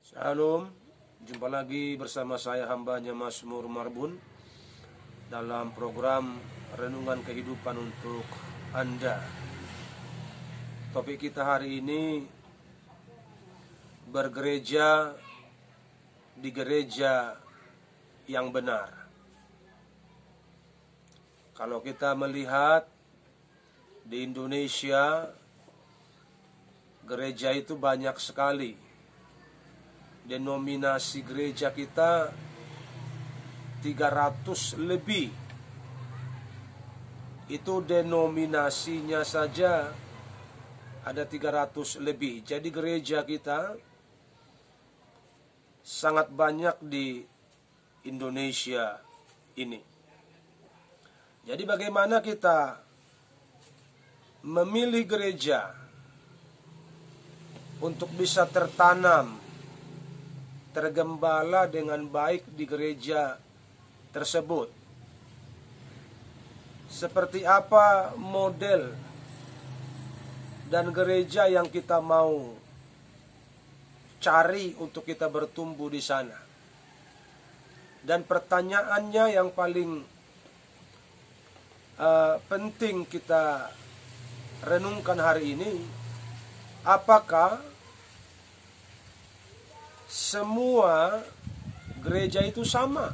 Shalom, jumpa lagi bersama saya hambanya Mazmur Marbun dalam program Renungan Kehidupan untuk Anda. Topik kita hari ini, bergereja di gereja yang benar. Kalau kita melihat di Indonesia, gereja itu banyak sekali. Denominasi gereja kita 300 lebih. Itu denominasinya saja ada 300 lebih. Jadi gereja kita sangat banyak di Indonesia ini. Jadi bagaimana kita memilih gereja untuk bisa tertanam, tergembala dengan baik di gereja tersebut. Seperti apa model dan gereja yang kita mau cari untuk kita bertumbuh di sana. Dan pertanyaannya yang paling penting kita renungkan hari ini, apakah semua gereja itu sama?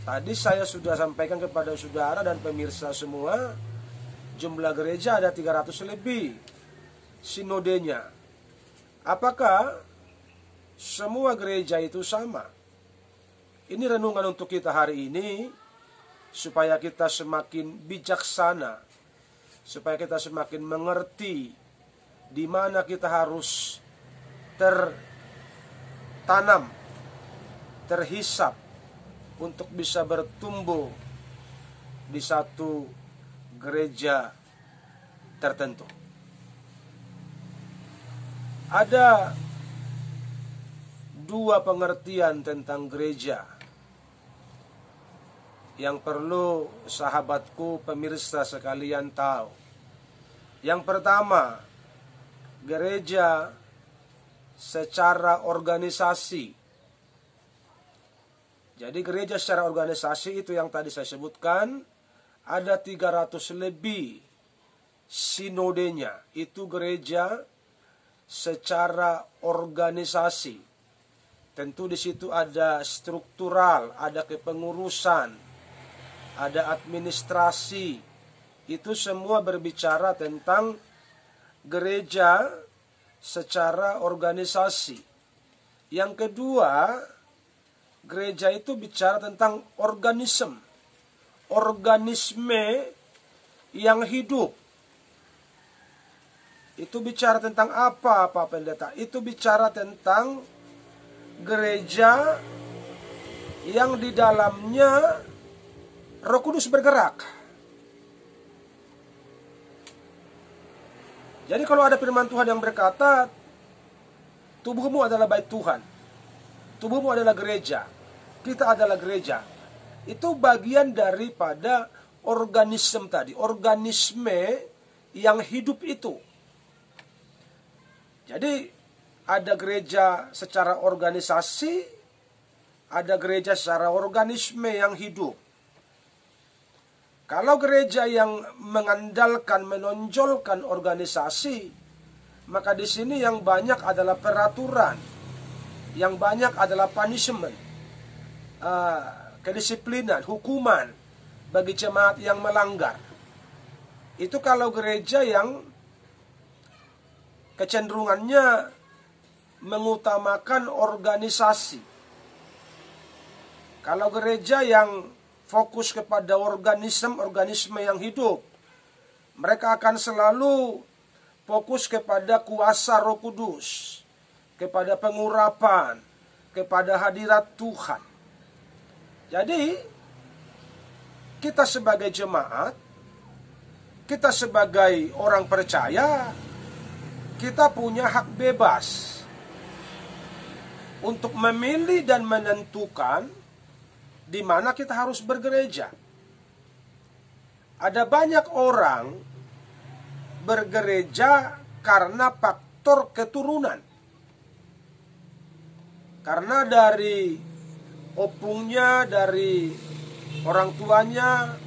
Tadi saya sudah sampaikan kepada saudara dan pemirsa semua, jumlah gereja ada 300 lebih sinodenya. Apakah semua gereja itu sama? Ini renungan untuk kita hari ini, supaya kita semakin bijaksana, supaya kita semakin mengerti di mana kita harus tertanam, terhisap untuk bisa bertumbuh di satu gereja tertentu. Ada dua pengertian tentang gereja yang perlu sahabatku, pemirsa sekalian tahu. Yang pertama, gereja secara organisasi. Jadi gereja secara organisasi itu yang tadi saya sebutkan, ada 300 lebih sinodenya. Itu gereja secara organisasi. Tentu di situ ada struktural, ada kepengurusan, ada administrasi. Itu semua berbicara tentang gereja secara organisasi. Yang kedua, gereja itu bicara tentang organisme yang hidup. Itu bicara tentang apa, Pak Pendeta? Itu bicara tentang gereja yang di dalamnya Roh Kudus bergerak. Jadi kalau ada firman Tuhan yang berkata, tubuhmu adalah bait Tuhan, tubuhmu adalah gereja, kita adalah gereja. Itu bagian daripada organisme tadi, organisme yang hidup itu. Jadi ada gereja secara organisasi, ada gereja secara organisme yang hidup. Kalau gereja yang mengandalkan, menonjolkan organisasi, maka di sini yang banyak adalah peraturan, yang banyak adalah punishment, kedisiplinan, hukuman bagi jemaat yang melanggar. Itu kalau gereja yang kecenderungannya mengutamakan organisasi. Kalau gereja yang fokus kepada organisme yang hidup, mereka akan selalu fokus kepada kuasa Roh Kudus, kepada pengurapan, kepada hadirat Tuhan. Jadi, kita sebagai jemaat, kita sebagai orang percaya, kita punya hak bebas untuk memilih dan menentukan di mana kita harus bergereja. Ada banyak orang bergereja karena faktor keturunan. Karena dari opungnya, dari orang tuanya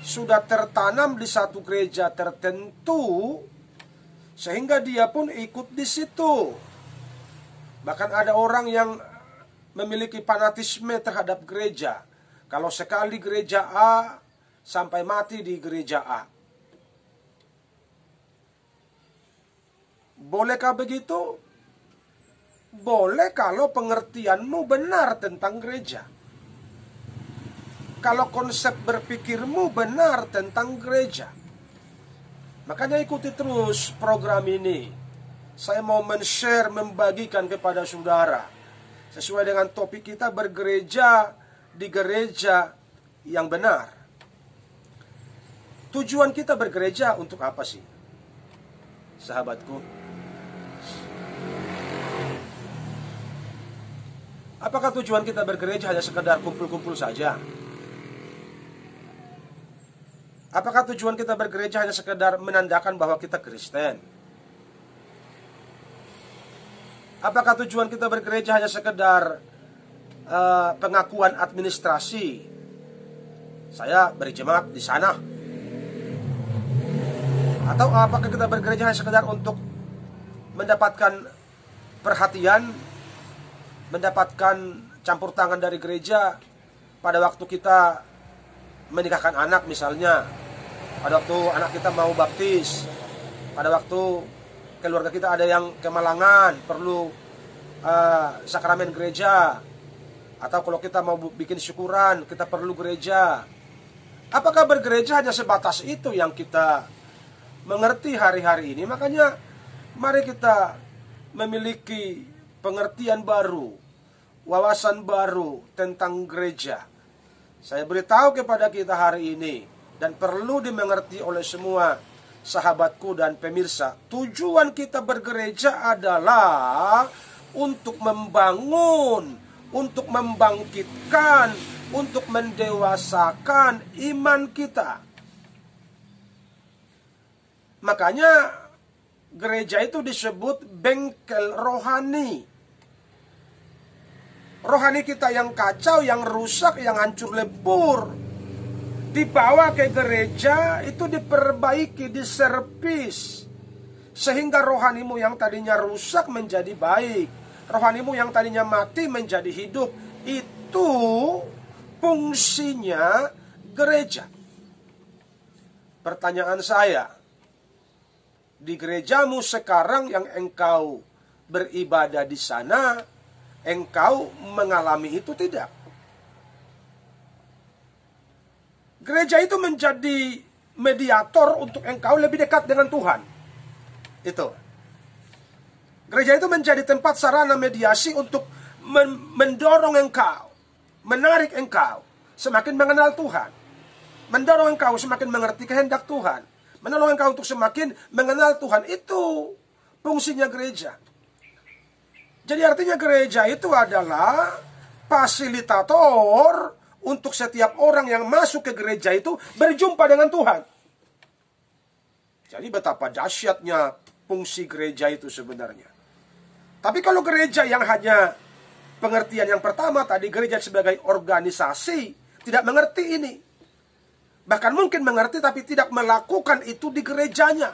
sudah tertanam di satu gereja tertentu, sehingga dia pun ikut di situ. Bahkan ada orang yang memiliki fanatisme terhadap gereja. Kalau sekali gereja A, sampai mati di gereja A. Bolehkah begitu? Boleh kalau pengertianmu benar tentang gereja. Kalau konsep berpikirmu benar tentang gereja. Makanya ikuti terus program ini. Saya mau men-share, membagikan kepada saudara. Sesuai dengan topik kita, bergereja di gereja yang benar. Tujuan kita bergereja untuk apa sih, sahabatku? Apakah tujuan kita bergereja hanya sekedar kumpul-kumpul saja? Apakah tujuan kita bergereja hanya sekedar menandakan bahwa kita Kristen? Apakah tujuan kita bergereja hanya sekedar pengakuan administrasi? Saya berjemaat di sana. Atau apakah kita bergereja hanya sekedar untuk mendapatkan perhatian, mendapatkan campur tangan dari gereja pada waktu kita menikahkan anak misalnya, pada waktu anak kita mau baptis, pada waktu keluarga kita ada yang kemalangan, perlu sakramen gereja, atau kalau kita mau bikin syukuran, kita perlu gereja. Apakah bergereja hanya sebatas itu yang kita mengerti hari-hari ini? Makanya mari kita memiliki pengertian baru, wawasan baru tentang gereja. Saya beritahu kepada kita hari ini, dan perlu dimengerti oleh semua sahabatku dan pemirsa. Tujuan kita bergereja adalah untuk membangun, untuk membangkitkan, untuk mendewasakan iman kita. Makanya gereja itu disebut bengkel rohani. Rohani kita yang kacau, yang rusak, yang hancur lebur, dibawa ke gereja, itu diperbaiki, diservis, sehingga rohanimu yang tadinya rusak menjadi baik, rohanimu yang tadinya mati menjadi hidup. Itu fungsinya gereja. Pertanyaan saya, di gerejamu sekarang yang engkau beribadah di sana, engkau mengalami itu tidak? Gereja itu menjadi mediator untuk engkau lebih dekat dengan Tuhan. Itu. Gereja itu menjadi tempat sarana mediasi untuk mendorong engkau, menarik engkau semakin mengenal Tuhan, mendorong engkau semakin mengerti kehendak Tuhan, menolong engkau untuk semakin mengenal Tuhan. Itu fungsinya gereja. Jadi artinya gereja itu adalah fasilitator untuk setiap orang yang masuk ke gereja itu berjumpa dengan Tuhan. Jadi betapa dahsyatnya fungsi gereja itu sebenarnya. Tapi kalau gereja yang hanya pengertian yang pertama tadi, gereja sebagai organisasi, tidak mengerti ini. Bahkan mungkin mengerti tapi tidak melakukan itu di gerejanya.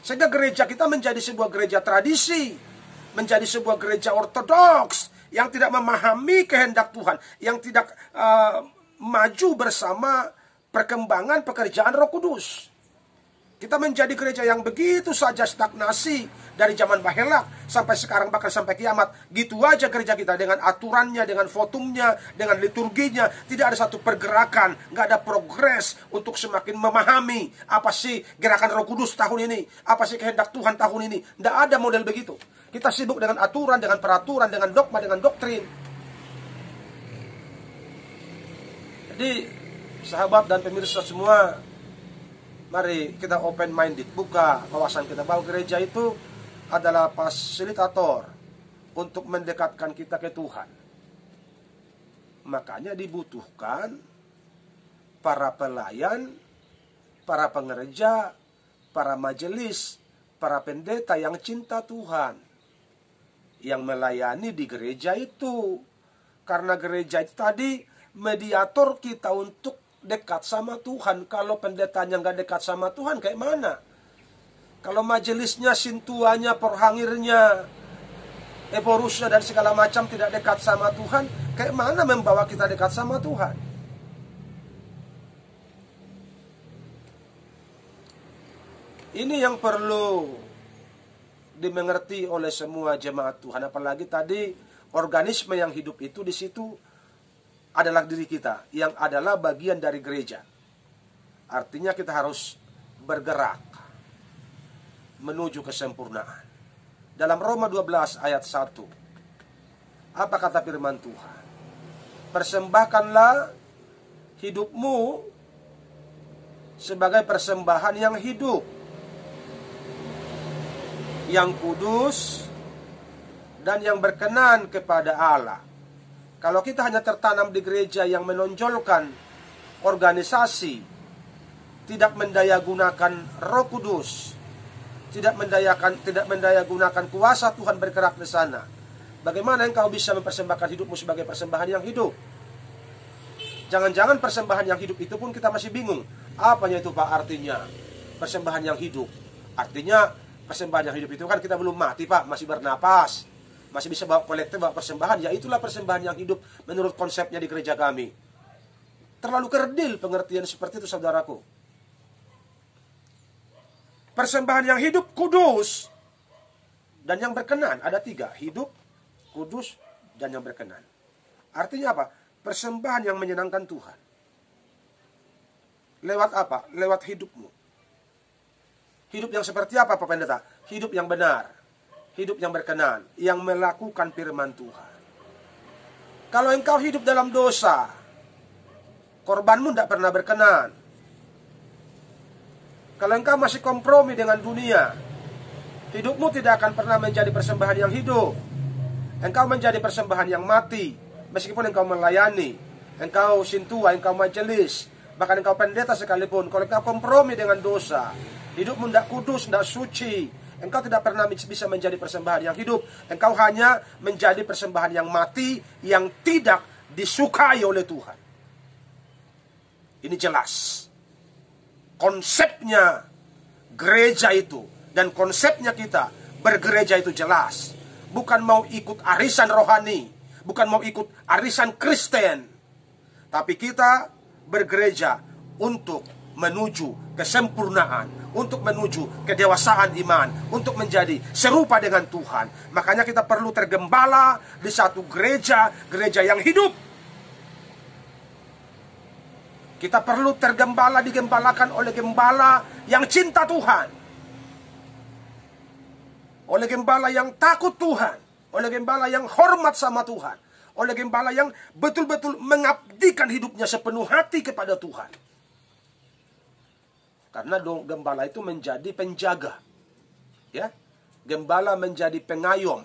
Sehingga gereja kita menjadi sebuah gereja tradisi, menjadi sebuah gereja ortodoks yang tidak memahami kehendak Tuhan, yang tidak maju bersama perkembangan pekerjaan Roh Kudus. Kita menjadi gereja yang begitu saja stagnasi dari zaman Bahelak sampai sekarang, bahkan sampai kiamat. Gitu aja gereja kita dengan aturannya, dengan votumnya, dengan liturginya. Tidak ada satu pergerakan, nggak ada progres untuk semakin memahami apa sih gerakan Roh Kudus tahun ini, apa sih kehendak Tuhan tahun ini. Nggak ada model begitu. Kita sibuk dengan aturan, dengan peraturan, dengan dogma, dengan doktrin. Jadi sahabat dan pemirsa semua, mari kita open minded, buka wawasan kita bahwa gereja itu adalah fasilitator untuk mendekatkan kita ke Tuhan. Makanya dibutuhkan para pelayan, para pengerja, para majelis, para pendeta yang cinta Tuhan. yang melayani di gereja itu. Karena gereja itu tadi mediator kita untuk dekat sama Tuhan. Kalau pendetanya nggak dekat sama Tuhan, kayak mana? Kalau majelisnya, sintuanya, porhangirnya, eporusnya dan segala macam tidak dekat sama Tuhan, kayak mana membawa kita dekat sama Tuhan? Ini yang perlu dimengerti oleh semua jemaat Tuhan. Apalagi tadi organisme yang hidup itu di situ adalah diri kita, yang adalah bagian dari gereja. Artinya kita harus bergerak menuju kesempurnaan. Dalam Roma 12 ayat 1, apa kata firman Tuhan? Persembahkanlah hidupmu sebagai persembahan yang hidup, yang kudus, dan yang berkenan kepada Allah. Kalau kita hanya tertanam di gereja yang menonjolkan organisasi, tidak mendayagunakan Roh Kudus, tidak mendayagunakan kuasa Tuhan bergerak di sana, bagaimana engkau bisa mempersembahkan hidupmu sebagai persembahan yang hidup? Jangan-jangan persembahan yang hidup itu pun kita masih bingung. Apanya itu Pak artinya? Persembahan yang hidup. Artinya persembahan yang hidup itu kan kita belum mati Pak, masih bernapas, masih bisa bawa kolektif, bawa persembahan. Ya itulah persembahan yang hidup menurut konsepnya di gereja kami. Terlalu kerdil pengertian seperti itu saudaraku. Persembahan yang hidup, kudus, dan yang berkenan. Ada 3, hidup, kudus, dan yang berkenan. Artinya apa? Persembahan yang menyenangkan Tuhan. Lewat apa? Lewat hidupmu. Hidup yang seperti apa Pak Pendeta? Hidup yang benar, hidup yang berkenan, yang melakukan firman Tuhan. Kalau engkau hidup dalam dosa, korbanmu tidak pernah berkenan. Kalau engkau masih kompromi dengan dunia, hidupmu tidak akan pernah menjadi persembahan yang hidup. Engkau menjadi persembahan yang mati. Meskipun engkau melayani, engkau sintua, engkau majelis, bahkan engkau pendeta sekalipun, kalau engkau kompromi dengan dosa, hidupmu tidak kudus, tidak suci, engkau tidak pernah bisa menjadi persembahan yang hidup. Engkau hanya menjadi persembahan yang mati, yang tidak disukai oleh Tuhan. Ini jelas. Konsepnya gereja itu dan konsepnya kita bergereja itu jelas. Bukan mau ikut arisan rohani, bukan mau ikut arisan Kristen, tapi kita bergereja untuk menuju kesempurnaan, untuk menuju kedewasaan iman, untuk menjadi serupa dengan Tuhan. Makanya kita perlu tergembala di satu gereja, gereja yang hidup. Kita perlu tergembala, digembalakan oleh gembala yang cinta Tuhan, oleh gembala yang takut Tuhan, oleh gembala yang hormat sama Tuhan, oleh gembala yang betul-betul mengabdikan hidupnya sepenuh hati kepada Tuhan. Karena gembala itu menjadi penjaga, ya, gembala menjadi pengayom,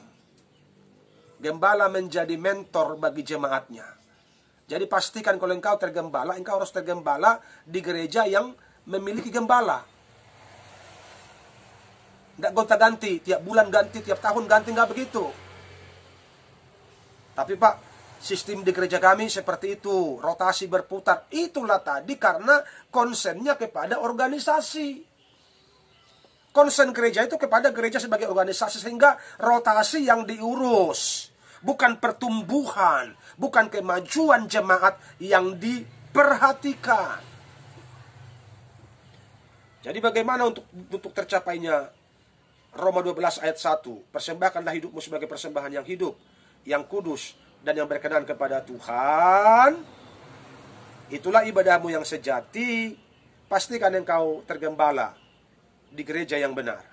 gembala menjadi mentor bagi jemaatnya. Jadi pastikan kalau engkau tergembala, engkau harus tergembala di gereja yang memiliki gembala. Tidak gonta-ganti, tiap bulan ganti, tiap tahun ganti, nggak begitu. Tapi Pak, sistem di gereja kami seperti itu, rotasi berputar. Itulah tadi karena konsennya kepada organisasi. Konsen gereja itu kepada gereja sebagai organisasi, sehingga rotasi yang diurus. Bukan pertumbuhan, bukan kemajuan jemaat yang diperhatikan. Jadi bagaimana untuk tercapainya Roma 12 ayat 1? Persembahkanlah hidupmu sebagai persembahan yang hidup, yang kudus, dan yang berkenan kepada Tuhan. Itulah ibadahmu yang sejati. Pastikan engkau tergembala di gereja yang benar.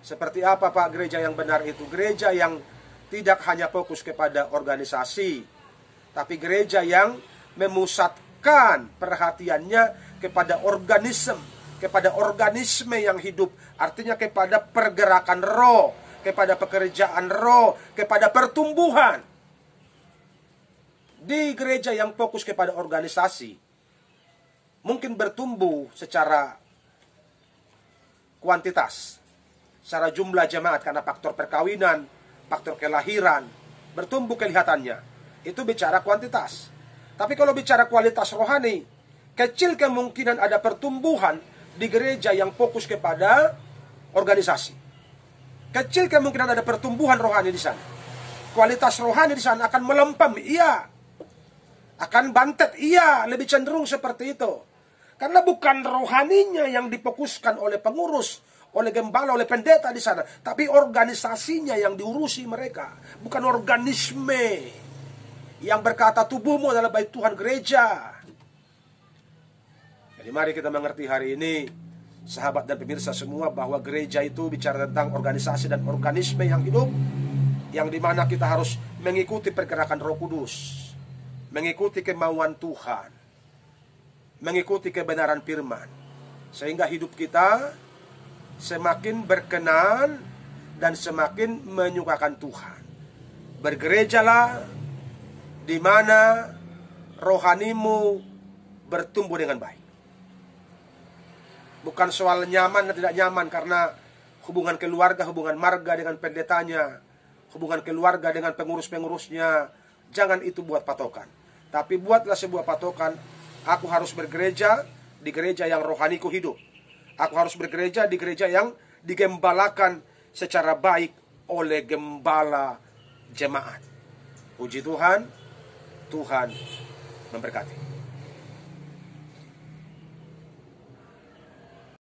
Seperti apa Pak gereja yang benar itu? Gereja yang tidak hanya fokus kepada organisasi, tapi gereja yang memusatkan perhatiannya kepada organisme yang hidup. Artinya kepada pergerakan roh, kepada pekerjaan roh, kepada pertumbuhan. Di gereja yang fokus kepada organisasi, mungkin bertumbuh secara kuantitas, secara jumlah jemaat karena faktor perkawinan, faktor kelahiran, bertumbuh kelihatannya. Itu bicara kuantitas. Tapi kalau bicara kualitas rohani, kecil kemungkinan ada pertumbuhan di gereja yang fokus kepada organisasi. Kecil kemungkinan ada pertumbuhan rohani di sana. Kualitas rohani di sana akan melempem, iya. Akan bantet, iya. Lebih cenderung seperti itu. Karena bukan rohaninya yang difokuskan oleh pengurus, oleh gembala, oleh pendeta di sana, tapi organisasinya yang diurusi mereka. Bukan organisme yang berkata tubuhmu adalah bait Tuhan gereja. Jadi mari kita mengerti hari ini, sahabat dan pemirsa semua, bahwa gereja itu bicara tentang organisasi dan organisme yang hidup, yang dimana kita harus mengikuti pergerakan Roh Kudus, mengikuti kemauan Tuhan, mengikuti kebenaran firman, sehingga hidup kita semakin berkenan dan semakin menyukakan Tuhan. Bergerejalah di mana rohanimu bertumbuh dengan baik. Bukan soal nyaman dan tidak nyaman, karena hubungan keluarga, hubungan marga dengan pendetanya, hubungan keluarga dengan pengurus-pengurusnya, jangan itu buat patokan. Tapi buatlah sebuah patokan, aku harus bergereja di gereja yang rohaniku hidup. Aku harus bergereja di gereja yang digembalakan secara baik oleh gembala jemaat. Puji Tuhan, Tuhan memberkati.